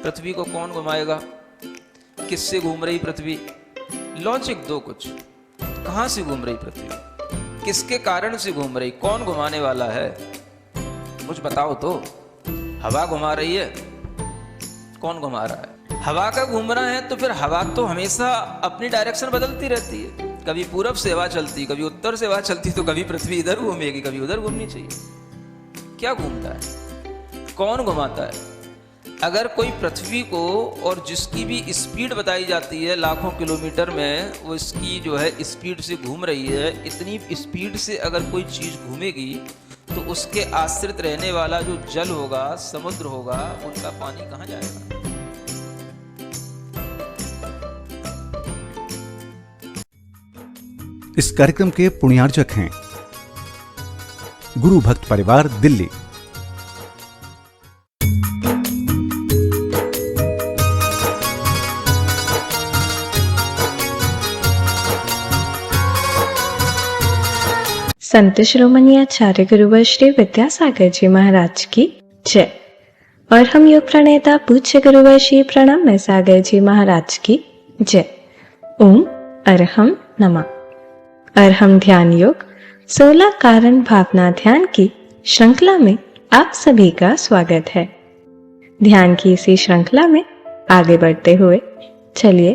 पृथ्वी को कौन घुमाएगा, किससे घूम रही पृथ्वी, लॉजिक दो कुछ। कहां से घूम रही पृथ्वी, किसके कारण से घूम रही, कौन घुमाने वाला है, कुछ बताओ तो। हवा घुमा रही है, कौन घुमा रहा है, हवा का घूमना है तो फिर हवा तो हमेशा अपनी डायरेक्शन बदलती रहती है। कभी पूरब से हवा चलती, कभी उत्तर से हवा चलती, तो कभी पृथ्वी इधर घूमेगी, कभी उधर घूमनी चाहिए। क्या घूमता है, कौन घुमाता है। अगर कोई पृथ्वी को, और जिसकी भी स्पीड बताई जाती है लाखों किलोमीटर में, वो इसकी जो है स्पीड से घूम रही है, इतनी स्पीड से अगर कोई चीज़ घूमेगी तो उसके आश्रित रहने वाला जो जल होगा, समुद्र होगा, उनका पानी कहाँ जाएगा। इस कार्यक्रम के पुण्यार्जक हैं गुरु भक्त परिवार, दिल्ली। संत श्रोमणी आचार्य गुरुवर श्री विद्यासागर जी महाराज की जय। और हम योग प्रणेता पूज्य गुरुवर श्री प्रणम्य सागर जी महाराज की जय। ओम अरहम नमः। अरहम ध्यान योग 16 कारण भावना ध्यान की श्रृंखला में आप सभी का स्वागत है। ध्यान की इसी श्रृंखला में आगे बढ़ते हुए चलिए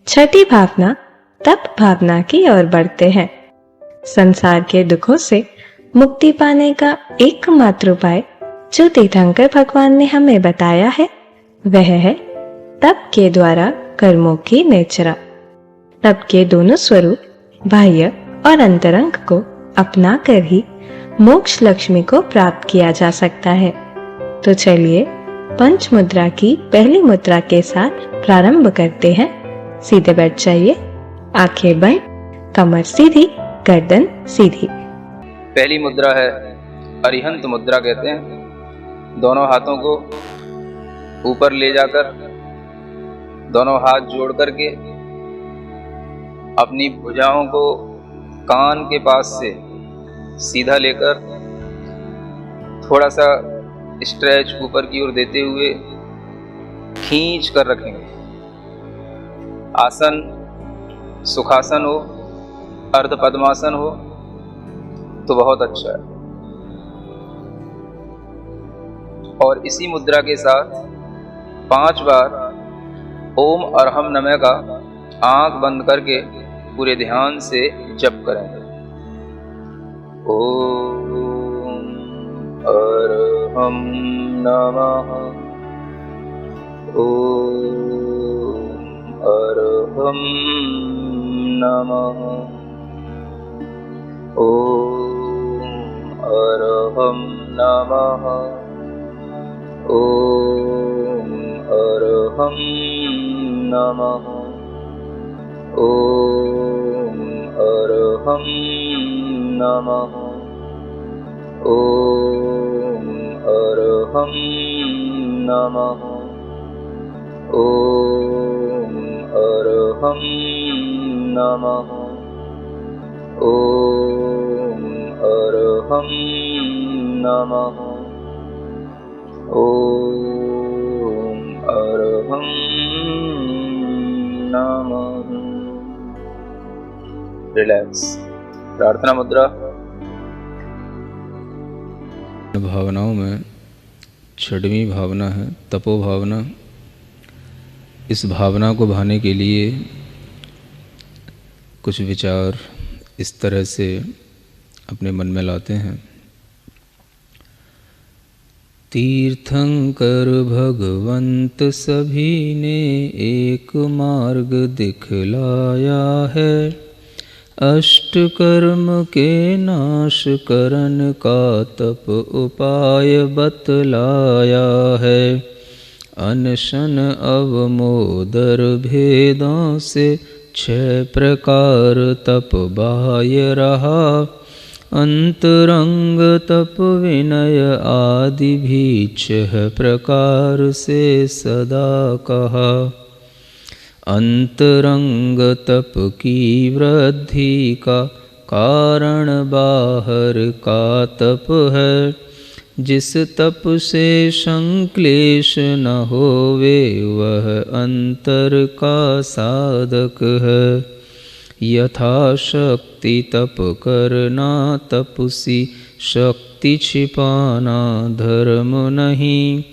छठी भावना तप भावना की ओर बढ़ते हैं। संसार के दुखों से मुक्ति पाने का एकमात्र उपाय जो तीर्थंकर भगवान ने हमें बताया है वह है तप के द्वारा कर्मों की नेचरा। तप के दोनों स्वरूप बाह्य और अंतरंग को अपना कर ही मोक्ष लक्ष्मी को प्राप्त किया जा सकता है। तो चलिए पंच मुद्रा की पहली मुद्रा के साथ प्रारंभ करते हैं। सीधे बैठ जाइए, आंखें बंद, कमर सीधी, गर्दन सीधी। पहली मुद्रा है अरिहंत मुद्रा कहते हैं। दोनों हाथों को ऊपर ले जाकर दोनों हाथ जोड़ करके अपनी भुजाओं को कान के पास से सीधा लेकर थोड़ा सा स्ट्रेच ऊपर की ओर देते हुए खींच कर रखेंगे। आसन सुखासन हो, अर्ध पद्मासन हो तो बहुत अच्छा है। और इसी मुद्रा के साथ 5 बार ओम अरहम नमः का आंख बंद करके पूरे ध्यान से जप करेंगे। ओम अरहम नमः, ओम अरहम नमः, ओम अरहम नमः, ओम अरहम नमः, ओम अरहम नमः, ओम अरहम नमः, ओम अरहम नमः, ओम अरहम नमः, ओम अरहम नमः। रिलैक्स। प्रार्थना मुद्रा। भावनाओं में छठवीं भावना है तपो भावना। इस भावना को भाने के लिए कुछ विचार इस तरह से अपने मन में लाते हैं। तीर्थंकर भगवंत सभी ने एक मार्ग दिखलाया है, अष्ट कर्म के नाश करन का तप उपाय बतलाया है। अनशन अवमोदर भेदों से 6 प्रकार तप बाह्य रहा, अंतरंग तप विनय आदि भी 6 प्रकार से सदा कहा। अंतरंग तप की वृद्धि का कारण बाहर का तप है, जिस तप से संक्लेश न होवे वह अंतर का साधक है। यथाशक्ति तप करना तपसी शक्ति छिपाना धर्म नहीं।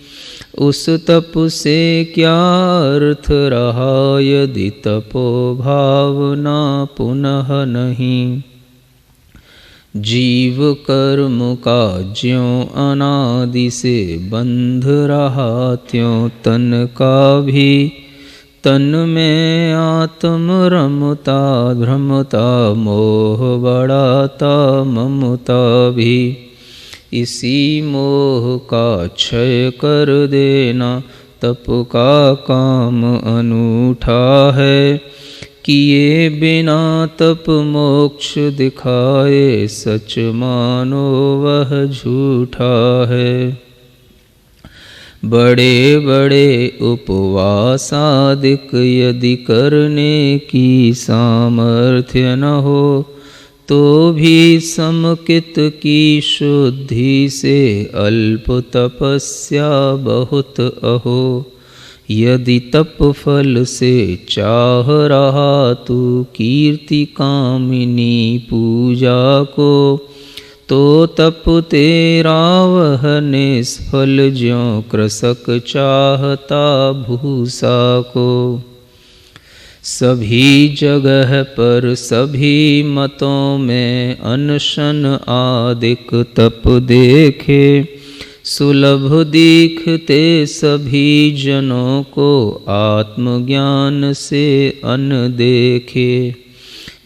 उस तप से क्या अर्थ रहा यदि तपो भावना पुनः नहीं। जीव कर्म का ज्यों अनादि से बंध रहा त्यों तन का भी। तन में आत्म रमता भ्रमता मोह बढ़ाता ममता भी। इसी मोह का क्षय कर देना तप का काम अनूठा है। किए बिना तप मोक्ष दिखाए सच मानो वह झूठा है। बड़े बड़े उपवास आदिक यदि करने की सामर्थ्य न हो तो भी समकित की शुद्धि से अल्प तपस्या बहुत अहो। यदि तप फल से चाह रहा तू कीर्ति कामिनी पूजा को तो तप तेरा वह निष्फल ज्यों कृषक चाहता भूसा को। सभी जगह पर सभी मतों में अनशन आदिक तप देखे। सुलभ दिखते सभी जनों को आत्मज्ञान से अनदेखे।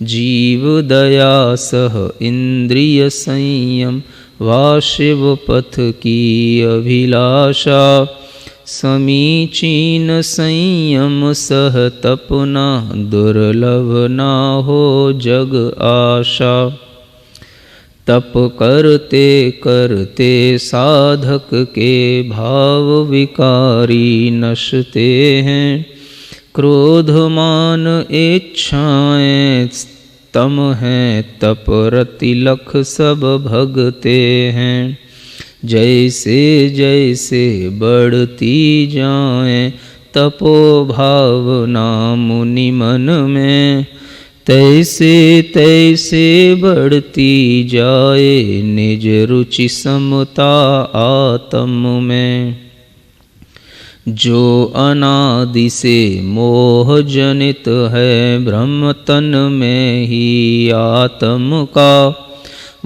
जीव दया सह इंद्रिय संयम वा शिव पथ की अभिलाषा। समीचीन संयम सह तपना दुर्लभ ना हो जग आशा। तप करते करते साधक के भाव विकारी नशते हैं। क्रोध मान इच्छाएं तम हैं तप रति लख सब भगते हैं। जैसे जैसे बढ़ती जाएं तपो भावना मुनि मन में। तैसे तैसे बढ़ती जाए निज रुचि समता आत्म में। जो अनादि से मोह जनित है ब्रह्म तन में ही आत्म का।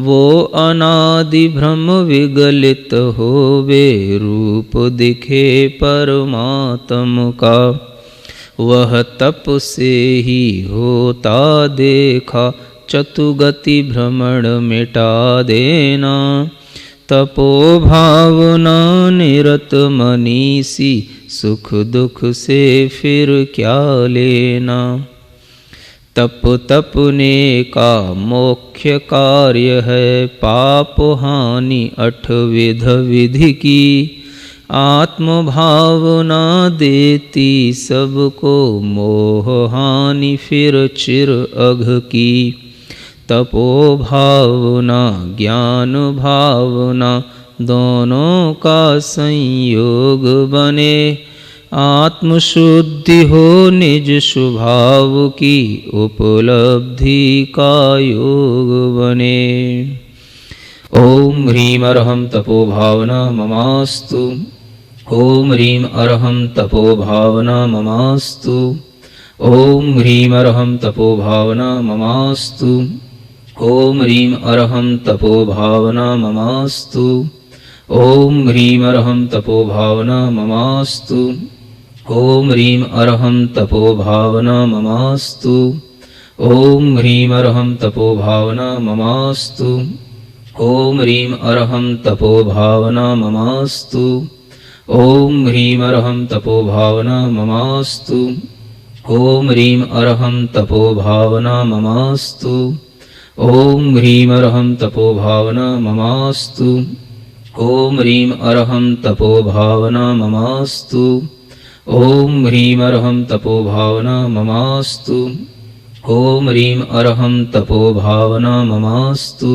वो अनादि भ्रम विगलित होवे रूप दिखे परमात्म का। वह तप से ही होता देखा चतुगति भ्रमण मिटा देना। तपो भावना निरत मनीषी सुख दुख से फिर क्या लेना। तप तपने का मुख्य कार्य है पाप हानि 8 विध विधि की। आत्म भावना देती सबको मोह हानि फिर चिर अघ की। तपो भावना ज्ञान भावना दोनों का संयोग बने। आत्मशुद्धि हो निज स्वभाव की उपलब्धि का योग बने। ओम ह्रीम अरहम तपो भावना ममास्तु। ओम ह्रीम अरहम तपो भावना ममास्तु। ओम ह्रीम अरहम तपो भावना ममास्तु। ओम ह्रीम अरहम तपो भावना ममास्तु। ओम ह्रीम अरहम तपो भावना ममास्तु। ओम ह्रीम अरहम तपो भावना ममास्तु। ओम ह्रीम अरहम तपो भावना ममास्तु। ओम ह्रीम अरहम तपो भावना ममास्तु। ओम ह्रीम अरहम तपो भावना ममास्तु। ओम ह्रीम अरहम तपो भावना ममास्तु। ओम ह्रीम अरहम तपो भावना ममास्तु। ओम ह्रीम अरहम तपो भावना ममास्तु। ओम ह्रीम अरहम तपो भावना ममास्तु। ओम ह्रीम अरहम तपो भावना ममास्तु।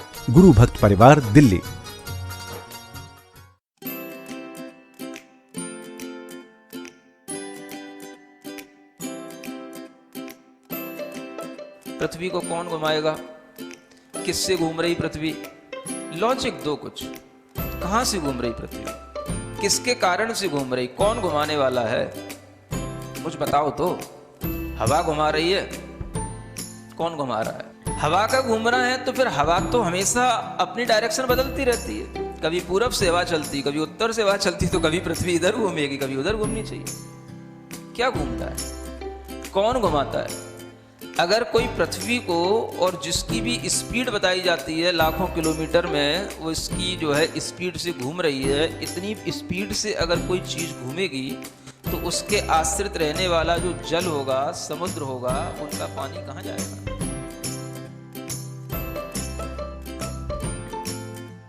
गुरु भक्त परिवार दिल्ली। पृथ्वी को कौन घुमाएगा? किससे घूम रही पृथ्वी? लॉजिक दो कुछ। कहां से घूम रही पृथ्वी? किसके कारण से घूम रही? कौन घुमाने वाला है? कुछ बताओ तो। हवा घुमा रही है? कौन घुमा रहा है? हवा का घूमना है तो फिर हवा तो हमेशा अपनी डायरेक्शन बदलती रहती है। कभी पूरब से हवा चलती, कभी उत्तर से हवा चलती, तो कभी पृथ्वी इधर घूमेगी, कभी उधर घूमनी चाहिए। क्या घूमता है? कौन घुमाता है? अगर कोई पृथ्वी को, और जिसकी भी स्पीड बताई जाती है लाखों किलोमीटर में, वो इसकी जो है स्पीड से घूम रही है, इतनी स्पीड से अगर कोई चीज़ घूमेगी तो उसके आश्रित रहने वाला जो जल होगा, समुद्र होगा, उनका पानी कहाँ जाएगा?